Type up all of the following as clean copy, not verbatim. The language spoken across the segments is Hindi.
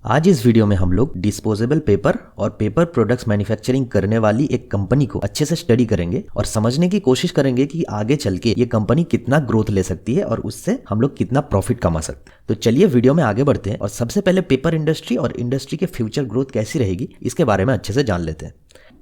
आज इस वीडियो में हम लोग डिस्पोजेबल पेपर और पेपर प्रोडक्ट्स मैन्युफैक्चरिंग करने वाली एक कंपनी को अच्छे से स्टडी करेंगे और समझने की कोशिश करेंगे कि आगे चल के ये कंपनी कितना ग्रोथ ले सकती है और उससे हम लोग कितना प्रॉफिट कमा सकते हैं। तो चलिए वीडियो में आगे बढ़ते हैं और सबसे पहले पेपर इंडस्ट्री और इंडस्ट्री के फ्यूचर ग्रोथ कैसी रहेगी इसके बारे में अच्छे से जान लेते हैं।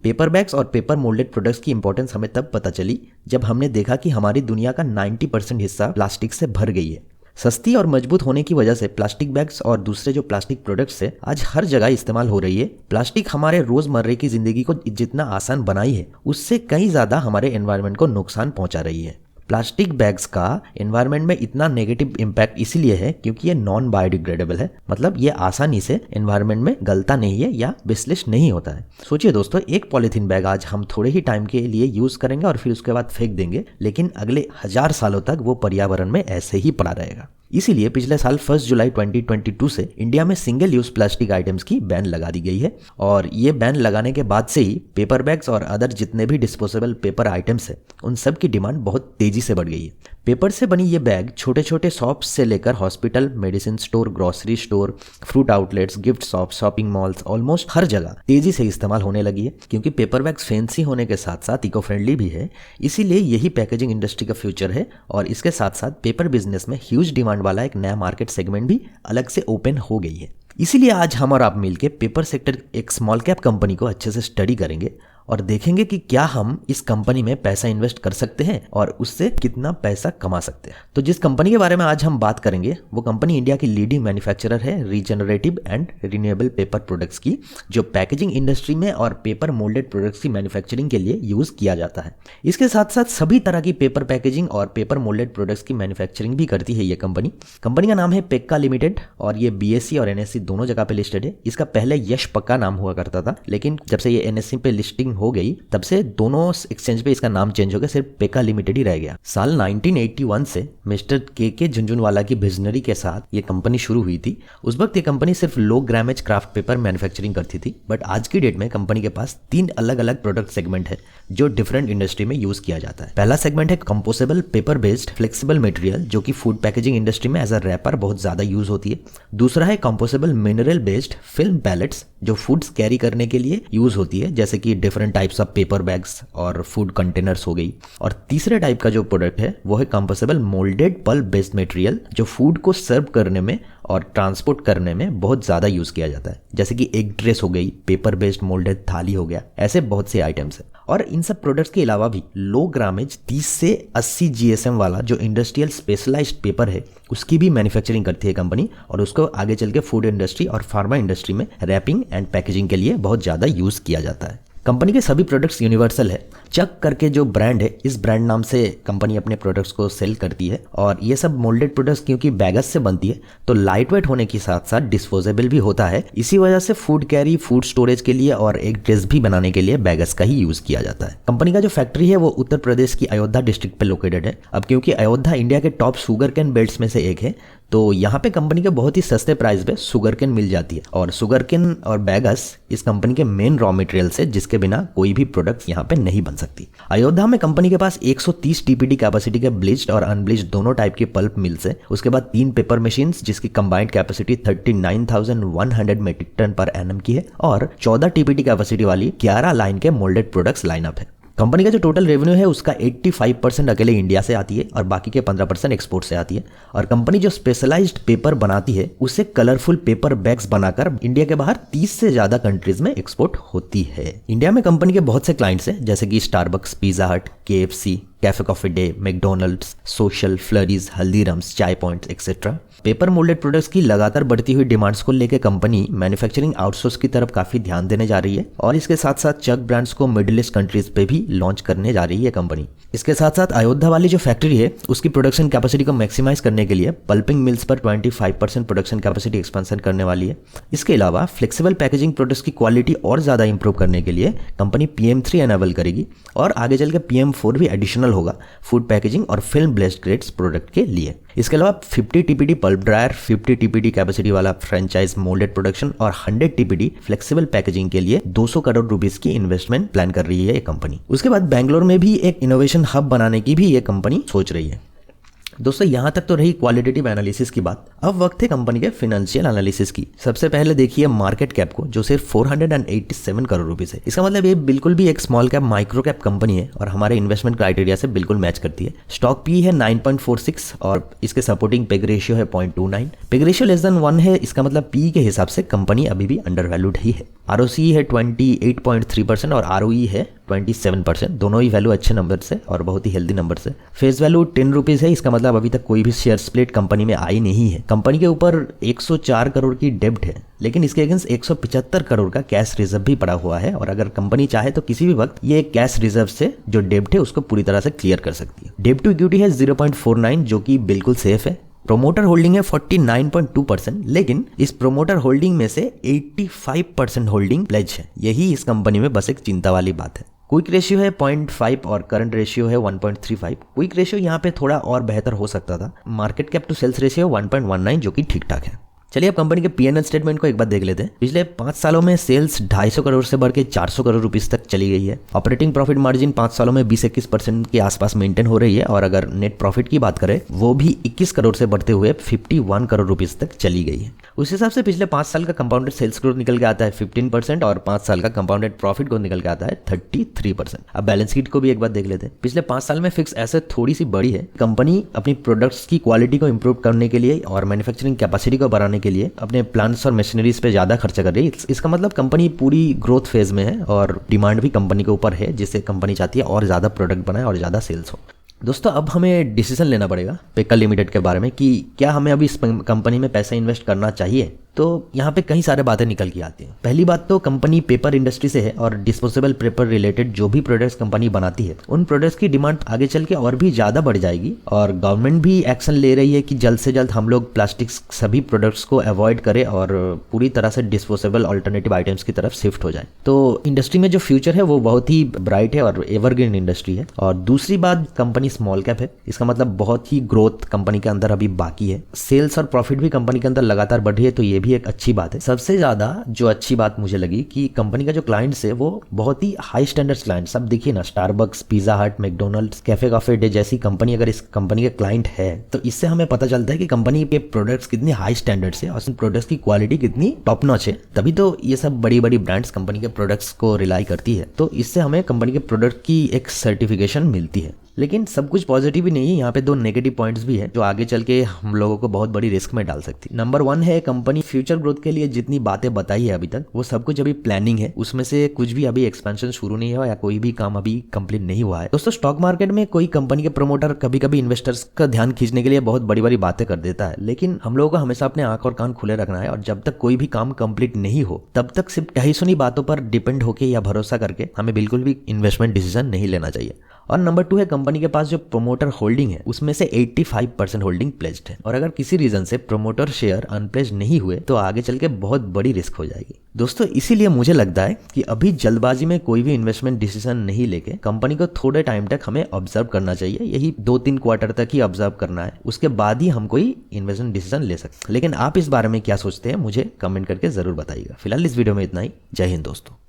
पेपर बैग्स और पेपर मोल्डेड प्रोडक्ट्स की इंपॉर्टेंस हमें तब पता चली जब हमने देखा कि हमारी दुनिया का 90% हिस्सा प्लास्टिक से भर गई है। सस्ती और मजबूत होने की वजह से प्लास्टिक बैग्स और दूसरे जो प्लास्टिक प्रोडक्ट्स है आज हर जगह इस्तेमाल हो रही है। प्लास्टिक हमारे रोजमर्रे की जिंदगी को जितना आसान बनाई है उससे कहीं ज्यादा हमारे एनवायरनमेंट को नुकसान पहुंचा रही है। प्लास्टिक बैग्स का एनवायरनमेंट में इतना नेगेटिव इम्पैक्ट इसीलिए है क्योंकि ये नॉन बायोडिग्रेडेबल है, मतलब ये आसानी से एनवायरनमेंट में गलता नहीं है या विश्लेष नहीं होता है। सोचिए दोस्तों, एक पॉलीथीन बैग आज हम थोड़े ही टाइम के लिए यूज करेंगे और फिर उसके बाद फेंक देंगे, लेकिन अगले 1000 सालों तक वो पर्यावरण में ऐसे ही पड़ा रहेगा। इसीलिए पिछले साल 1 जुलाई 2022 से इंडिया में सिंगल यूज प्लास्टिक आइटम्स की बैन लगा दी गई है और ये बैन लगाने के बाद से ही पेपर बैग्स और अदर जितने भी डिस्पोजेबल पेपर आइटम्स है उन सब की डिमांड बहुत तेजी से बढ़ गई है। पेपर से बनी ये बैग छोटे छोटे शॉप्स से लेकर hospital, medicine store, grocery store, fruit outlets, gift shop, shopping malls, almost हर जगह तेजी से इस्तेमाल होने लगी है। क्योंकि पेपर बैग्स फैंसी होने के साथ साथ इको फ्रेंडली भी है, इसीलिए यही पैकेजिंग इंडस्ट्री का फ्यूचर है और इसके साथ साथ पेपर बिजनेस में ह्यूज डिमांड वाला एक नया मार्केट सेगमेंट भी अलग से ओपन हो गई है। इसीलिए आज हम और आप मिलकर पेपर सेक्टर एक स्मॉल कैप कंपनी को अच्छे से स्टडी करेंगे और देखेंगे कि क्या हम इस कंपनी में पैसा इन्वेस्ट कर सकते हैं और उससे कितना पैसा कमा सकते हैं। तो जिस कंपनी के बारे में आज हम बात करेंगे वो कंपनी इंडिया की लीडिंग मैन्युफैक्चरर है regenerative and renewable paper products की, जो पैकेजिंग इंडस्ट्री में और पेपर मोल्डेड प्रोडक्ट्स की मैन्युफैक्चरिंग के लिए यूज किया जाता है। इसके साथ साथ सभी तरह की पेपर पैकेजिंग और पेपर मोल्डेड प्रोडक्ट्स की मैन्युफैक्चरिंग भी करती है ये कंपनी। कंपनी का नाम है पेक्का लिमिटेड और ये BSE और NSE दोनों जगह पे लिस्टेड है। इसका पहले यश पक्का नाम हुआ करता था, लेकिन जब से ये NSE पे लिस्टिंग हो गई तब से दोनों एक्सचेंज पे इसका नाम चेंज हो गया, सिर्फ पेक्का लिमिटेड ही रह गया। साल 1981 से मिस्टर के झुंझुनवाला की विजनरी के साथ ये कंपनी शुरू हुई थी। उस वक्त ये कंपनी सिर्फ लो ग्रामेज क्राफ्ट पेपर मैन्युफैक्चरिंग करती थी, बट आज की डेट में कंपनी के पास 3 अलग अलग प्रोडक्ट सेगमेंट है जो डिफरेंट इंडस्ट्री में यूज किया जाता है। पहला सेगमेंट है composable paper based flexible material, जो कि फूड पैकेजिंग इंडस्ट्री में एज अ रैपर बहुत ज्यादा यूज होती है। दूसरा है composable mineral based film pallets, जो फूड्स कैरी करने के लिए यूज होती है, जैसे कि different types of paper bags और फूड कंटेनर्स हो गई। और तीसरे टाइप का जो प्रोडक्ट है वो है composable moulded pulp based material, जो फूड को सर्व करने में और ट्रांसपोर्ट करने में बहुत ज्यादा यूज किया जाता है, जैसे कि एग ड्रेस हो गई, पेपर बेस्ड मोल्डेड थाली हो गया, ऐसे बहुत से आइटम्स है। और इन सब प्रोडक्ट्स के अलावा भी लो ग्रामेज 30 से 80 GSM वाला जो इंडस्ट्रियल स्पेशलाइज्ड पेपर है उसकी भी मैन्युफैक्चरिंग करती है कंपनी और उसको आगे चल के फूड इंडस्ट्री और फार्मा इंडस्ट्री में रैपिंग एंड पैकेजिंग के लिए बहुत ज्यादा यूज किया जाता है। कंपनी के सभी प्रोडक्ट्स यूनिवर्सल है। चक करके जो ब्रांड है, इस ब्रांड नाम से कंपनी अपने प्रोडक्ट्स को सेल करती है और ये सब मोल्डेड प्रोडक्ट्स क्योंकि बैगस से बनती है तो लाइट वेट होने के साथ साथ डिस्पोजेबल भी होता है। इसी वजह से फूड कैरी, फूड स्टोरेज के लिए और एक ड्रेस भी बनाने के लिए बैगस का ही यूज किया जाता है। कंपनी का जो फैक्ट्री है वो उत्तर प्रदेश की अयोध्या डिस्ट्रिक्ट पे लोकेटेड है। अब क्योंकि अयोध्या इंडिया के टॉप शुगर कैन बेल्ट्स में से एक है तो यहाँ पे कंपनी के बहुत ही सस्ते प्राइस पे शुगर केन मिल जाती है और शुगर केन और बैगस इस कंपनी के मेन रॉ मटेरियल्स है, जिसके बिना कोई भी प्रोडक्ट यहाँ पे नहीं बन सकती। अयोध्या में कंपनी के पास 130 TPD कैपेसिटी के ब्लीच्ड और अनब्लीच्ड दोनों टाइप की पल्प मिल्स है। उसके बाद 3 पेपर मशीन्स जिसकी combined capacity 39,100 metric tonne per annum की है और 14 TPD कैपेसिटी वाली 11 लाइन के मोल्डेड प्रोडक्ट्स लाइनअप है। कंपनी का जो टोटल रेवेन्यू है उसका 85% अकेले इंडिया से आती है और बाकी के 15% एक्सपोर्ट से आती है। और कंपनी जो स्पेशलाइज्ड पेपर बनाती है उसे कलरफुल पेपर बैग्स बनाकर इंडिया के बाहर 30 से ज्यादा कंट्रीज में एक्सपोर्ट होती है। इंडिया में कंपनी के बहुत से क्लाइंट्स हैं, जैसे कि Starbucks, Pizza Hut, KFC, Cafe Coffee Day, McDonald's, Social, Flurys, Haldiram's, Chai points etcetera. Paper moulded products की लगातार बढ़ती हुई डिमांड्स को लेकर कंपनी मैन्युफैक्चरिंग आउटसोर्स की तरफ काफी ध्यान देने जा रही है और इसके साथ साथ चक ब्रांड्स को मिडिल ईस्ट कंट्रीज पे भी लॉन्च करने जा रही है कंपनी। इसके साथ साथ अयोध्या वाली जो फैक्ट्री है उसकी प्रोडक्शन कैपेसिटी को मैक्सिमाइज करने के लिए पल्पिंग मिल्स पर 25% प्रोडक्शन कैपेसिटी एक्सपेंशन करने वाली है। इसके अलावा फ्लेक्सिबल पैकेजिंग प्रोडक्ट्स की क्वालिटी और ज्यादा इंप्रूव करने के लिए कंपनी PM3 एनेबल करेगी और आगे चल के PM4 भी एडिशनल होगा फूड पैकेजिंग और फिल्म ब्लेस्ड ग्रेड्स प्रोडक्ट के लिए। इसके अलावा 50 TPD pulp dryer, 50 TPD capacity वाला फ्रेंचाइज मोल्डेड प्रोडक्शन और 100 TPD फ्लेक्सिबल पैकेजिंग के लिए 200 करोड़ रुपीस की इन्वेस्टमेंट प्लान कर रही है ये कंपनी। उसके बाद बेंगलोर में भी एक इनोवेशन हब बनाने की भी ये कंपनी सोच रही है। दोस्तों यहाँ तक तो रही क्वालिटेटिव एनालिसिस की बात। अब वक्त है कंपनी के फाइनेंशियल एनालिसिस की। सबसे पहले देखिए मार्केट कैप को, जो सिर्फ 487 करोड़ रुपीस है। इसका मतलब ये बिल्कुल भी एक small cap micro cap company है और हमारे इन्वेस्टमेंट क्राइटेरिया से बिल्कुल मैच करती है। स्टॉक पी है 9.46 और इसके सपोर्टिंग पेग रेशियो है 0.29। पेग रेशियो लेस देन 1 है, इसका मतलब पी के हिसाब से कंपनी अभी भी अंडर वैल्यूड ही है। आरओसी है 28.3% और आरओई है 27%। दोनों ही वैल्यू अच्छे नंबर से और बहुत ही हेल्दी नंबर से। फेस वैल्यू 10 रुपीज़ है, इसका मतलब अभी तक कोई भी शेयर स्प्लिट कंपनी में आई नहीं है। कंपनी के ऊपर 104 करोड़ की डेब्ट है, लेकिन इसके अगेंस्ट 175 करोड़ का कैश रिजर्व भी पड़ा हुआ है और अगर कंपनी चाहे तो किसी भी वक्त ये कैश रिजर्व से जो डेब्ट है उसको पूरी तरह से क्लियर कर सकती है। डेब्ट टू इक्विटी है 0.49 जो कि बिल्कुल सेफ है। प्रोमोटर होल्डिंग है 49.2%, लेकिन इस प्रोमोटर होल्डिंग में से 85% होल्डिंग प्लेज है। यही इस कंपनी में बस एक चिंता वाली बात है। क्विक रेशियो है 0.5 और करंट रेशियो है 1.35। क्विक रेशियो यहाँ पे थोड़ा और बेहतर हो सकता था। Market cap to sales ratio 1.19 जो कि ठीक ठाक है। चलिए अब कंपनी के P&L स्टेटमेंट को एक बार देख लेते हैं। पिछले 5 सालों में सेल्स 250 करोड़ से बढ़ के 400 करोड़ रुपीस तक चली गई है। ऑपरेटिंग प्रॉफिट मार्जिन 5 सालों में 20-21% के आसपास मेंटेन हो रही है और अगर नेट प्रॉफिट की बात करें वो भी 21 करोड़ से बढ़ते हुए 51 करोड़ रुपीस तक चली गई है। उस हिसाब से पिछले 5 साल का कंपाउंडेड सेल्स ग्रोथ निकल के आता है 15% और 5 साल का कंपाउंडेड प्रॉफिट ग्रोथ निकल के आता है 33%। अब बैलेंस शीट को भी एक बार देख लेते हैं। पिछले 5 साल में फिक्स एसेट थोड़ी सी बड़ी है। कंपनी अपनी प्रोडक्ट्स की क्वालिटी को इंप्रूव करने के लिए और मैन्युफैक्चरिंग कैपेसिटी को बढ़ाने के लिए अपने प्लांट्स और मशीनरीज पे ज्यादा खर्चा कर रही है। इसका मतलब कंपनी पूरी ग्रोथ फेज में है और डिमांड भी कंपनी के ऊपर है, जिससे कंपनी चाहती है और ज्यादा प्रोडक्ट बनाए और ज्यादा सेल्स हो। दोस्तों अब हमें डिसीजन लेना पड़ेगा पेक्का लिमिटेड के बारे में कि क्या हमें अभी इस कंपनी में पैसा इन्वेस्ट करना चाहिए। तो यहाँ पे कई सारे बातें निकल के आती हैं। पहली बात तो कंपनी पेपर इंडस्ट्री से है और डिस्पोजेबल पेपर रिलेटेड जो भी प्रोडक्ट्स कंपनी बनाती है उन प्रोडक्ट्स की डिमांड आगे चल के और भी ज़्यादा बढ़ जाएगी और गवर्नमेंट भी एक्शन ले रही है कि जल्द से जल्द हम लोग प्लास्टिक सभी प्रोडक्ट्स को अवॉइड करें और पूरी तरह से डिस्पोजेबल ऑल्टरनेटिव आइटम्स की तरफ शिफ्ट हो जाए। तो इंडस्ट्री में जो फ्यूचर है वो बहुत ही ब्राइट है और एवरग्रीन इंडस्ट्री है। और दूसरी बात, कंपनी स्मॉल कैप है, इसका मतलब बहुत ही ग्रोथ कंपनी के अंदर अभी बाकी है। सेल्स और प्रॉफिट भी कंपनी के अंदर लगातार बढ़ रही है, तो ये भी एक अच्छी बात है। सबसे ज्यादा जो अच्छी बात मुझे लगी कि कंपनी का जो क्लाइंट्स है वो बहुत ही हाई स्टैंडर्ड्स क्लाइंट्स। अब देखिए ना, स्टारबक्स, पिज्जा हट, मैकडोनल्ड्स, कैफे कॉफी डे जैसी कंपनी अगर इस कंपनी के क्लाइंट है तो इससे हमें पता चलता है कि कंपनी के प्रोडक्ट्स कितनी हाई स्टैंडर्ड है और इन प्रोडक्ट्स की क्वालिटी कितनी टॉप नॉच है। तभी तो ये सब बड़ी बड़ी ब्रांड्स कंपनी के प्रोडक्ट्स को रिलाई करती है। तो इससे हमें कंपनी के प्रोडक्ट की एक सर्टिफिकेशन मिलती है। लेकिन सब कुछ पॉजिटिव ही नहीं है, यहाँ पे 2 नेगेटिव पॉइंट्स भी है जो आगे चल के हम लोगों को बहुत बड़ी रिस्क में डाल सकती है। नंबर 1 है, कंपनी फ्यूचर ग्रोथ के लिए जितनी बातें बताई है अभी तक वो सब कुछ अभी प्लानिंग है, उसमें से कुछ भी अभी एक्सपेंशन शुरू नहीं हुआ या कोई भी काम अभी कंप्लीट नहीं हुआ है। दोस्तों स्टॉक मार्केट में कोई कंपनी के प्रमोटर कभी कभी इन्वेस्टर्स का ध्यान खींचने के लिए बहुत बड़ी बड़ी बातें कर देता है, लेकिन हम लोगों को हमेशा अपने आंख और कान खुले रखना है और जब तक कोई भी काम कंप्लीट नहीं हो तब तक सिर्फ कही सुनी बातों पर डिपेंड होकर या भरोसा करके हमें बिल्कुल भी इन्वेस्टमेंट डिसीजन नहीं लेना चाहिए। और नंबर 2 है, कंपनी के पास जो प्रोमोटर होल्डिंग है उसमें से 85% होल्डिंग प्लेज्ड है और अगर किसी रीजन से प्रोमोटर शेयर अनप्लेज्ड नहीं हुए तो आगे चल के बहुत बड़ी रिस्क हो जाएगी। दोस्तों इसीलिए मुझे लगता है कि अभी जल्दबाजी में कोई भी इन्वेस्टमेंट डिसीजन नहीं लेके कंपनी को थोड़े टाइम तक हमें ऑब्जर्व करना चाहिए। यही 2-3 क्वार्टर तक ही ऑब्जर्व करना है, उसके बाद ही हम कोई इन्वेस्टमेंट डिसीजन ले सकते हैं। लेकिन आप इस बारे में क्या सोचते हैं मुझे कमेंट करके जरूर बताइएगा। फिलहाल इस वीडियो में इतना ही। जय हिंद दोस्तों।